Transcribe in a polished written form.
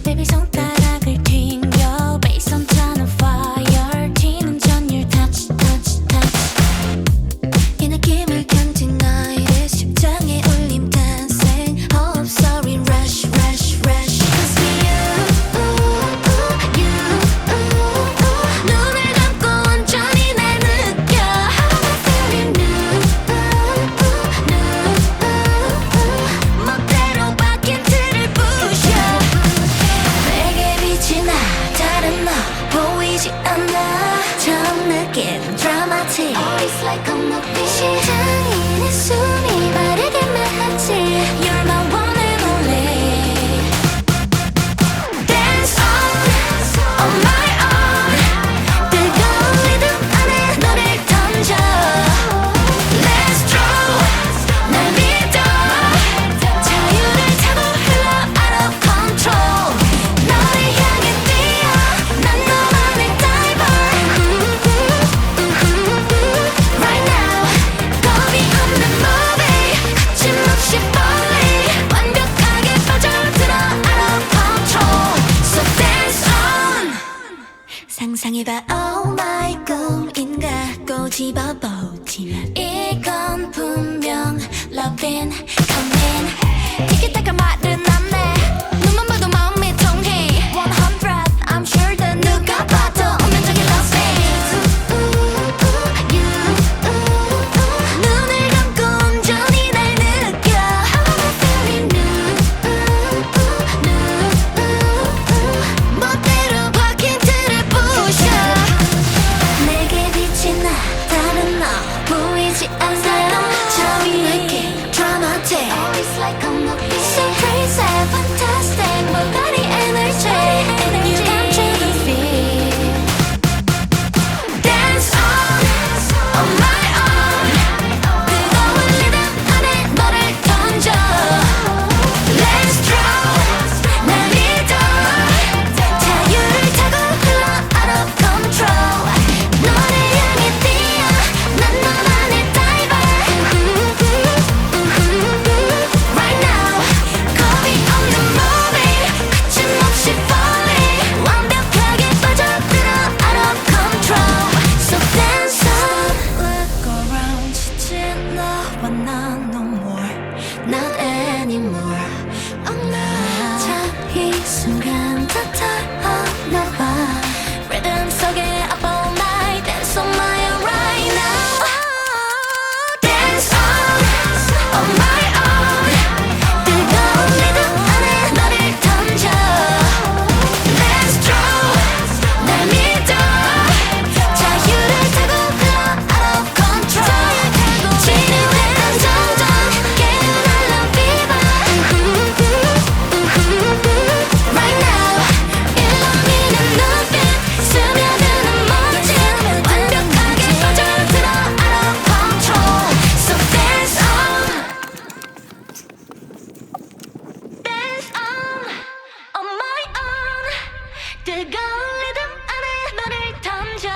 Baby 손가락을 튕겨 Based on ton of fire 튀는 전율 touch touch touch 이 느낌을 견딘 너의 심장에 울림 dancing Oh I'm sorry rush rush rush Cause me you 눈을 감고 온전히 날 느껴 How am I feeling new 멋대로 바뀐 틀을 부셔 내게 빛이 나 다른 너 보이지 않아 처음 느낀 dramatic Always like a movie 심장이 내 숨이 빠르게 말하지 You're my one and only Dance on my own 뜨거운 리듬 안에 너를 던져 Let's draw 날 믿어 자유를 타고 흘러 out of control 너를 향해 뛰어 난 너만의 diver Right now 겁이 없는 movie 거침없이 falling 완벽하게 빠져들어 out of control So dance on 상상해봐 oh my 꿈인가 꼬집어보지만 이건 분명 loving coming 티키타카 말은 안돼 눈만 봐도 마음이 통해 100 I'm sure that 누가 봐도 운명적인 love 눈을 감고 온전히 날 느껴 How am I feeling new 멋대로 바뀐 틀을 부셔 내게 빛이 나 다른 너 보이지 않아 처음 느낀 dramatic Always like a movie So crazy, fantastic 물갈이 energy You come to the feet Dance on my own 뜨거운 리듬 안에 너를 던져 Let's draw 날 믿어 자유를 타고 흘러 out of control 너를 향해 뛰어 난 너만의 diver Right now 겁이 없는 movie 거침없이 falling 완벽하게 빠져들어 out of control So dance on Look around 지친 너와 난 no more Not anymore Oh no 자이 순간 다 타나봐 Rhythm 속에 up all night Dance on my own right now Dance on my own 뜨거운 리듬 안에 너를 던져 Let's draw 날 믿어 자유를 타고 흘러 out of control 진우했던 점점 깨어날란 fever Right now 일렁이는 눈빛 스며드는 멋짐 완벽하게 빠져들어 out of control So dance on my own 뜨거운 리듬 안에 너를 던져